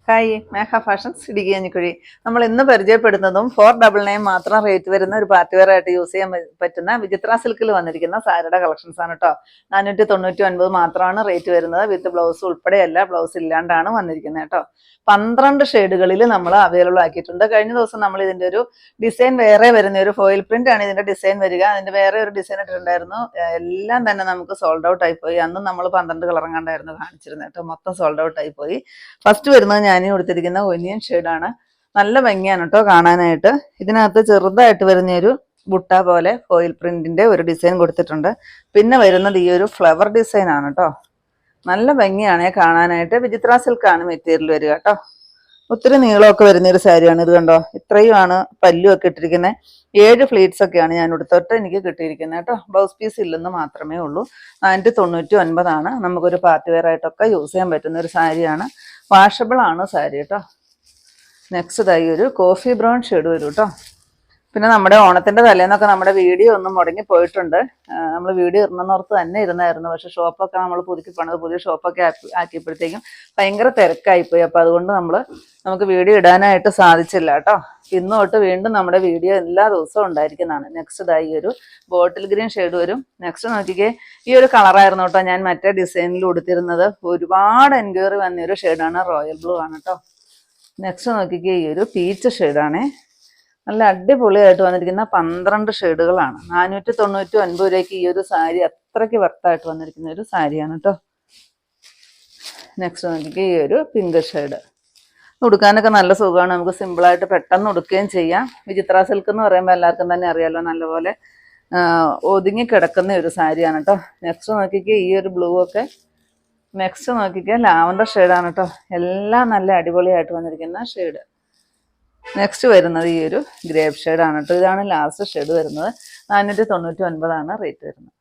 Hi മേഘ fashions Idukki Kanjikuzhi. നമ്മൾ ഇന്ന് പരിചയപ്പെടുന്നതും 499 മാത്രം റേറ്റ് വരുന്ന ഒരു പാർട്ടി വെയർ ആയിട്ട് യൂസ് ചെയ്യാൻ പറ്റുന്ന വിചിത്ര സിൽക്കിൽ വന്നിരിക്കുന്ന സാരിയുടെ കളക്ഷൻസ് ആണ് കേട്ടോ. 499 മാത്രമാണ് റേറ്റ് വരുന്നത്. വിത്ത് ബ്ലൗസ് ഉൾപ്പെടെയല്ല, ബ്ലൗസ് ഇല്ലാണ്ടാണ് വന്നിരിക്കുന്നത് കേട്ടോ. 12 ഷെയ്ഡുകളിൽ നമ്മൾ അവൈലബിൾ ആക്കിയിട്ടുണ്ട്. കഴിഞ്ഞ ദിവസം നമ്മൾ ഇതിന്റെ ഒരു ഡിസൈൻ വേറെ വരുന്ന ഒരു ഫോയിൽ പ്രിന്റ് ആണ് ഇതിന്റെ ഡിസൈൻ വരിക. അതിന്റെ വേറെ ഒരു ഡിസൈൻ ഇട്ടിട്ടുണ്ടായിരുന്നു. എല്ലാം തന്നെ നമുക്ക് സോൾഡ് ഔട്ട് ആയി പോയി. അന്ന് നമ്മൾ 12 കളർ കണ്ടായിരുന്നു കാണിച്ചിരുന്നത് കേട്ടോ. മൊത്തം സോൾഡ് ഔട്ട് ആയി പോയി. ഫസ്റ്റ് വരുന്നത് ഞാൻ കൊടുത്തിരിക്കുന്ന ഒനിയൻ ഷെയ്ഡാണ്. നല്ല ഭംഗിയാണ് കേട്ടോ കാണാനായിട്ട്. ഇതിനകത്ത് ചെറുതായിട്ട് വരുന്ന ഒരു ബുട്ട പോലെ ഫോയിൽ പ്രിന്റിന്റെ ഒരു ഡിസൈൻ കൊടുത്തിട്ടുണ്ട്. പിന്നെ വരുന്നത് ഈ ഒരു ഫ്ലവർ ഡിസൈൻ ആണ് കേട്ടോ. നല്ല ഭംഗിയാണ് കാണാനായിട്ട്. വിചിത്ര സിൽക്കാണ് മെറ്റീരിയൽ വരിക കേട്ടോ. ഒത്തിരി നീളമൊക്കെ വരുന്ന ഒരു സാരിയാണ് ഇത്. കണ്ടോ, ഇത്രയുമാണ് പല്ലു ഒക്കെ ഇട്ടിരിക്കുന്നത്. 7 ഫ്ലീറ്റ്സ് ഒക്കെയാണ് ഞാൻ എടുത്തിട്ട് എനിക്ക് കിട്ടിയിരിക്കുന്നത് കേട്ടോ. ബ്ലൗസ് പീസ് ഇല്ലെന്ന് മാത്രമേ ഉള്ളൂ. 499 ആണ്. നമുക്കൊരു പാർട്ടി വെയർ ആയിട്ടൊക്കെ യൂസ് ചെയ്യാൻ പറ്റുന്ന ഒരു സാരിയാണ്. വാഷബിൾ ആണ് സാരി കേട്ടോ. നെക്സ്റ്റ് ആയി ഒരു കോഫി ബ്രൗൺ ഷെയ്ഡ് വരും കേട്ടോ. പിന്നെ നമ്മുടെ ഓണത്തിന്റെ തലേന്നൊക്കെ നമ്മുടെ വീഡിയോ ഒന്നും മുടങ്ങി പോയിട്ടുണ്ട്. നമ്മൾ വീഡിയോ ഇടണമെന്നോർത്ത് തന്നെ ഇരുന്നായിരുന്നു. പക്ഷെ ഷോപ്പൊക്കെ നമ്മൾ പുതുക്കി പണിത് പുതിയ ഷോപ്പൊക്കെ ആക്കിയപ്പോഴത്തേക്കും ഭയങ്കര തിരക്കായിപ്പോയി. അപ്പോൾ അതുകൊണ്ട് നമുക്ക് വീഡിയോ ഇടാനായിട്ട് സാധിച്ചില്ല കേട്ടോ. ഇന്ന് തൊട്ട് വീണ്ടും നമ്മുടെ വീഡിയോ എല്ലാ ദിവസവും ഉണ്ടായിരിക്കുന്നതാണ്. നെക്സ്റ്റ് ഇതായി ഒരു ബോട്ടിൽ ഗ്രീൻ ഷെയ്ഡ് വരും. നെക്സ്റ്റ് നോക്കിക്കേ, ഈ ഒരു കളറായിരുന്നു കേട്ടോ ഞാൻ മറ്റേ ഡിസൈനിൽ കൊടുത്തിരുന്നത്. ഒരുപാട് എൻക്വയറി വന്നൊരു ഷെയ്ഡാണ്. റോയൽ ബ്ലൂ ആണ് കേട്ടോ. നെക്സ്റ്റ് നോക്കിക്കേ, ഈ ഒരു പീച്ച് ഷെയ്ഡാണേ. നല്ല അടിപൊളിയായിട്ട് വന്നിരിക്കുന്ന 12 ഷെയ്ഡുകളാണ്. 499 രൂപയ്ക്ക് ഈ ഒരു സാരി അത്രയ്ക്ക് വർത്തായിട്ട് വന്നിരിക്കുന്ന ഒരു സാരിയാണ് കേട്ടോ. നെക്സ്റ്റ് നോക്കിക്കേ, ഈ ഒരു പിങ്ക് ഷെയ്ഡ്. ഉടുക്കാനൊക്കെ നല്ല സുഖമാണ്. നമുക്ക് സിമ്പിളായിട്ട് പെട്ടെന്ന് ഉടുക്കുകയും ചെയ്യാം. വിചിത്ര സിൽക്ക് എന്ന് പറയുമ്പോൾ എല്ലാവർക്കും തന്നെ അറിയാമല്ലോ, നല്ലപോലെ ഒതുങ്ങി കിടക്കുന്ന ഒരു സാരിയാണ് കേട്ടോ. നെക്സ്റ്റ് നോക്കിക്കേ, ഈ ഒരു ബ്ലൂ ഒക്കെ. നെക്സ്റ്റ് നോക്കിക്കേ, ലാവൻഡർ ഷെയ്ഡാണ് കേട്ടോ. എല്ലാം നല്ല അടിപൊളിയായിട്ട് വന്നിരിക്കുന്ന ഷെയ്ഡ്. നെക്സ്റ്റ് വരുന്നത് ഈ ഒരു ഗ്രേപ്പ് ഷെയ്ഡാണ് കേട്ടോ. ഇതാണ് ലാസ്റ്റ് ഷെയ്ഡ് വരുന്നത്. 499 ആണ് റേറ്റ് വരുന്നത്.